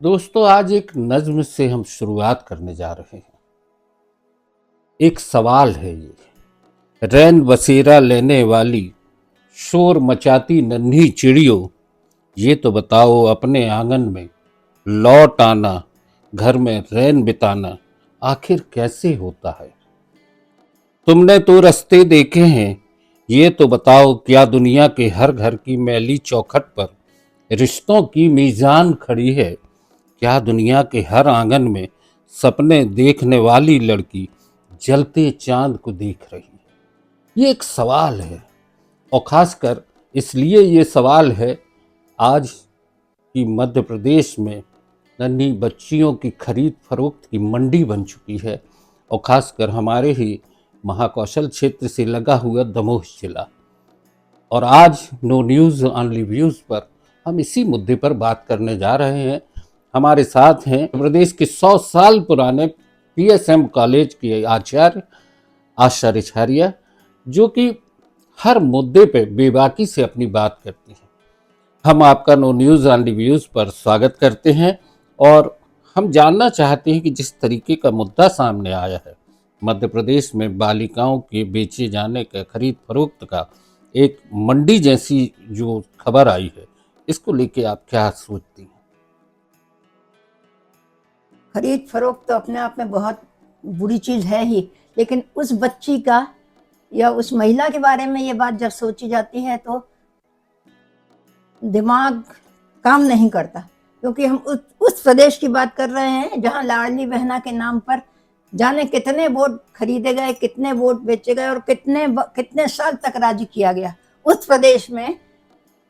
दोस्तों, आज एक नज्म से हम शुरुआत करने जा रहे हैं। एक सवाल है ये। रैन बसेरा लेने वाली शोर मचाती नन्ही चिड़ियों, ये तो बताओ अपने आंगन में लौट आना, घर में रैन बिताना आखिर कैसे होता है। तुमने तो रास्ते देखे हैं, ये तो बताओ क्या दुनिया के हर घर की मैली चौखट पर रिश्तों की मीज़ान खड़ी है। क्या दुनिया के हर आंगन में सपने देखने वाली लड़की जलते चांद को देख रही है। ये एक सवाल है, और खासकर इसलिए ये सवाल है आज की मध्य प्रदेश में नन्ही बच्चियों की खरीद फरोख्त की मंडी बन चुकी है, और खासकर हमारे ही महाकौशल क्षेत्र से लगा हुआ दमोह जिला। और आज नो न्यूज़ ऑनली व्यूज़ पर हम इसी मुद्दे पर बात करने जा रहे हैं। हमारे साथ हैं प्रदेश के 100 साल पुराने पीएसएम कॉलेज के आचार्य आशा रिछारिया, जो कि हर मुद्दे पे बेबाकी से अपनी बात करती हैं। हम आपका नो न्यूज़ ऑनली व्यूज़ पर स्वागत करते हैं, और हम जानना चाहते हैं कि जिस तरीके का मुद्दा सामने आया है, मध्य प्रदेश में बालिकाओं के बेचे जाने का खरीद फरोख्त का एक मंडी जैसी जो खबर आई है, इसको लेके आप क्या सोचती हैं? खरीद फरोख्त तो अपने आप में बहुत बुरी चीज़ है ही, लेकिन उस बच्ची का या उस महिला के बारे में ये बात जब सोची जाती है तो दिमाग काम नहीं करता, क्योंकि हम उस प्रदेश की बात कर रहे हैं जहां लाडली बहना के नाम पर जाने कितने वोट खरीदे गए, कितने वोट बेचे गए और कितने साल तक राज किया गया। उस प्रदेश में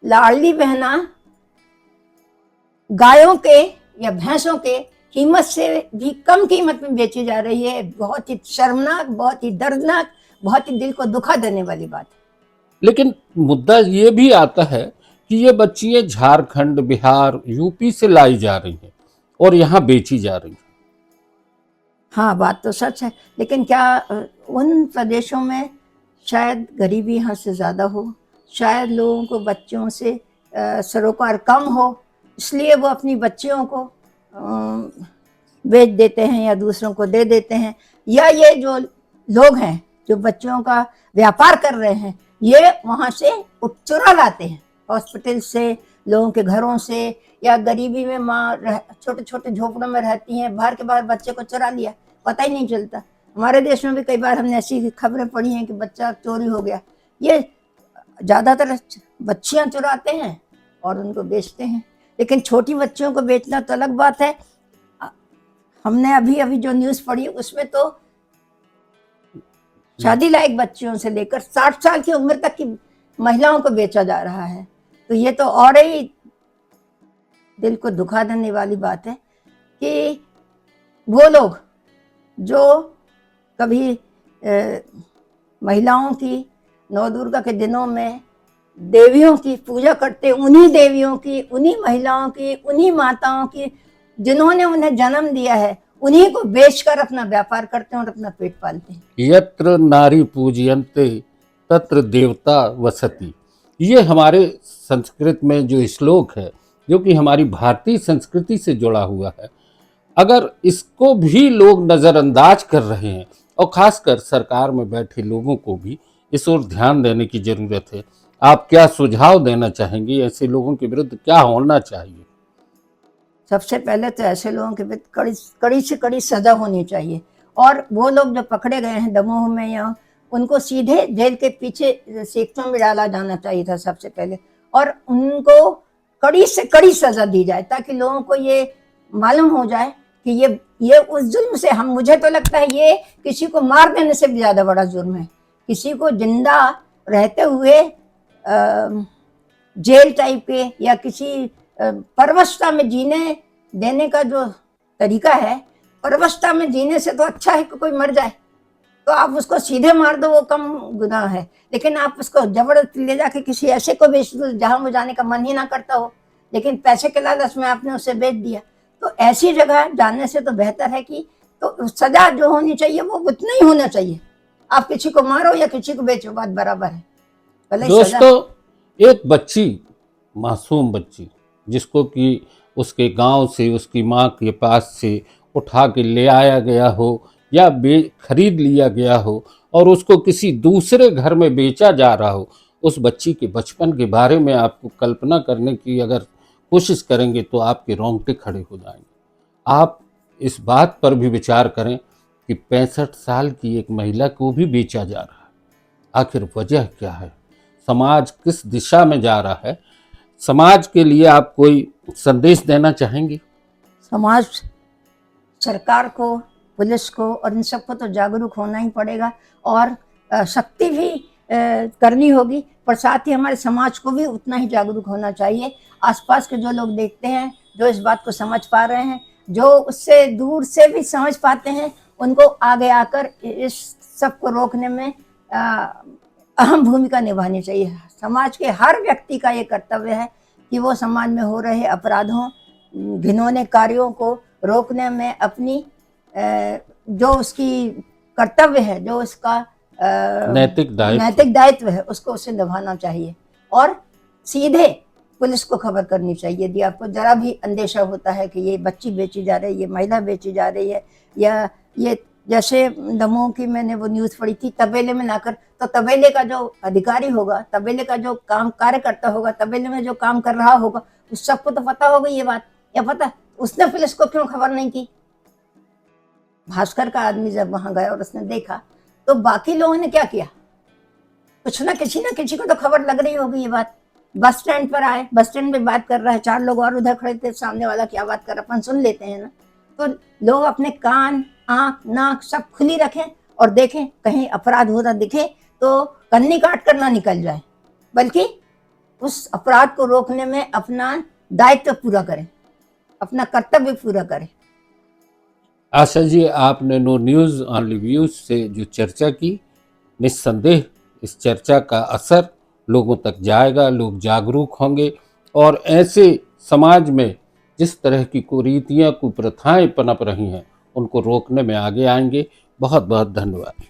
लाडली बहना गायों के या भैंसों के कीमत से भी कम कीमत में बेची जा रही है। बहुत ही शर्मनाक, बहुत ही दर्दनाक, बहुत ही दिल को दुखा देने वाली बात है। लेकिन मुद्दा ये भी आता है कि ये बच्चियां झारखंड, बिहार, यूपी से लाई जा रही हैं और यहाँ बेची जा रही हैं। हाँ, बात तो सच है, लेकिन क्या उन प्रदेशों में शायद गरीबी यहाँ से ज़्यादा हो, शायद लोगों को बच्चों से सरोकार कम हो, इसलिए वो अपनी बच्चियों को बेच देते हैं या दूसरों को दे देते हैं, या ये जो लोग हैं जो बच्चों का व्यापार कर रहे हैं, ये वहाँ से चुरा लाते हैं, हॉस्पिटल से, लोगों के घरों से, या गरीबी में माँ छोटे छोटे झोपड़ों में रहती हैं, बाहर के बाहर बच्चे को चुरा लिया, पता ही नहीं चलता। हमारे देश में भी कई बार हमने ऐसी खबरें पढ़ी हैं कि बच्चा चोरी हो गया। ये ज़्यादातर बच्चियाँ चुराते हैं और उनको बेचते हैं, लेकिन छोटी बच्चियों को बेचना तो अलग बात है। हमने अभी अभी जो न्यूज़ पढ़ी उसमें तो शादी लायक बच्चियों से लेकर 60 साल की उम्र तक की महिलाओं को बेचा जा रहा है। तो ये तो और ही दिल को दुखा देने वाली बात है कि वो लोग जो कभी महिलाओं की नौ दुर्गा के दिनों में देवियों की पूजा करते, उन्हीं देवियों की, उन्हीं महिलाओं की, उन्हीं माताओं की जिन्होंने उन्हें जन्म दिया है, उन्हीं को बेचकर अपना व्यापार करते हैं और अपना पेट पालते हैं। यत्र नारी पूजयन्ते तत्र देवता वसति, ये हमारे संस्कृत में जो श्लोक है, जो कि हमारी भारतीय संस्कृति से जुड़ा हुआ है, अगर इसको भी लोग नज़रअंदाज कर रहे हैं, और खासकर सरकार में बैठे लोगों को भी इस ओर ध्यान देने की जरूरत है। आप क्या सुझाव देना चाहेंगे? ऐसे लोगों के विरुद्ध क्या होना चाहिए? सबसे पहले तो ऐसे लोगों के विरुद्ध कड़ी से कड़ी सजा होनी चाहिए, और वो लोग जो पकड़े गए हैं दमोह में, या उनको सीधे जेल के पीछे सेक्शनों में डाला जाना चाहिए था सबसे पहले, और उनको कड़ी से कड़ी सजा दी जाए, ताकि लोगों को ये मालूम हो जाए कि ये उस जुल्म से, हम मुझे तो लगता है ये किसी को मार देने से भी ज़्यादा बड़ा जुर्म है। किसी को जिंदा रहते हुए जेल टाइप के या किसी परवस्था में जीने देने का जो तरीका है, परवस्था में जीने से तो अच्छा है कि कोई मर जाए। तो आप उसको सीधे मार दो, वो कम गुनाह है, लेकिन आप उसको जबरदस्ती ले जाके किसी ऐसे को बेच दो जहाँ वो जाने का मन ही ना करता हो, लेकिन पैसे के लालच में आपने उसे बेच दिया। तो ऐसी जगह जाने से तो बेहतर है कि तो सजा जो होनी चाहिए वो उतना ही होना चाहिए। आप किसी को मारो या किसी को बेचो, बात बराबर है। दोस्तों, एक बच्ची, मासूम बच्ची, जिसको कि उसके गांव से, उसकी माँ के पास से उठा के ले आया गया हो या खरीद लिया गया हो और उसको किसी दूसरे घर में बेचा जा रहा हो, उस बच्ची के बचपन के बारे में आपको कल्पना करने की अगर कोशिश करेंगे तो आपके रोंगटे खड़े हो जाएंगे। आप इस बात पर भी विचार करें कि 65 साल की एक महिला को भी बेचा जा रहा है। आखिर वजह क्या है? समाज किस दिशा में जा रहा है? समाज के लिए आप कोई संदेश देना चाहेंगे? समाज, सरकार को, पुलिस को और इन सबको तो जागरूक होना ही पड़ेगा और सख्ती भी करनी होगी, पर साथ ही हमारे समाज को भी उतना ही जागरूक होना चाहिए। आसपास के जो लोग देखते हैं, जो इस बात को समझ पा रहे हैं, जो उससे दूर से भी समझ पाते हैं, उनको आगे आकर इस सब को रोकने में अहम भूमिका निभानी चाहिए। समाज के हर व्यक्ति का ये कर्तव्य है कि वो समाज में हो रहे अपराधों, घिनौने कार्यों को रोकने में अपनी जो उसकी कर्तव्य है, जो उसका नैतिक दायित्व है, उसको उसे निभाना चाहिए और सीधे पुलिस को खबर करनी चाहिए। यदि आपको जरा भी अंदेशा होता है कि ये बच्ची बेची जा रही है, ये महिला बेची जा रही है, या ये जैसे दमोह की मैंने वो न्यूज़ पढ़ी थी, तबेले में लाकर, तो तबेले का जो अधिकारी होगा, तबेले का जो कार्यकर्ता होगा, तबेले में जो काम कर रहा होगा, उस सबको तो पता होगा ये बात, या पता उसने पुलिस को क्यों खबर नहीं की? भास्कर का आदमी जब वहां गया और उसने देखा, तो बाकी लोगों ने क्या किया? कुछ ना किसी को तो खबर लग रही होगी ये बात। बस स्टैंड पर आए, बस स्टैंड में बात कर रहा है, 4 लोग और उधर खड़े थे, सामने वाला क्या बात कर रहा, अपन सुन लेते हैं ना। तो लोग अपने कान, आंख, नाक सब खुली रखें और देखें, कहीं अपराध होता दिखे तो कन्नी काट कर ना निकल जाए, बल्कि उस अपराध को रोकने में अपना दायित्व पूरा करें, अपना कर्तव्य पूरा करें। आशा जी, आपने नो न्यूज़ ऑनली व्यूज से जो चर्चा की, निस्संदेह इस चर्चा का असर लोगों तक जाएगा, लोग जागरूक होंगे और ऐसे समाज में जिस तरह की कुरीतियाँ, कुप्रथाएं पनप रही हैं, उनको रोकने में आगे आएंगे। बहुत बहुत धन्यवाद।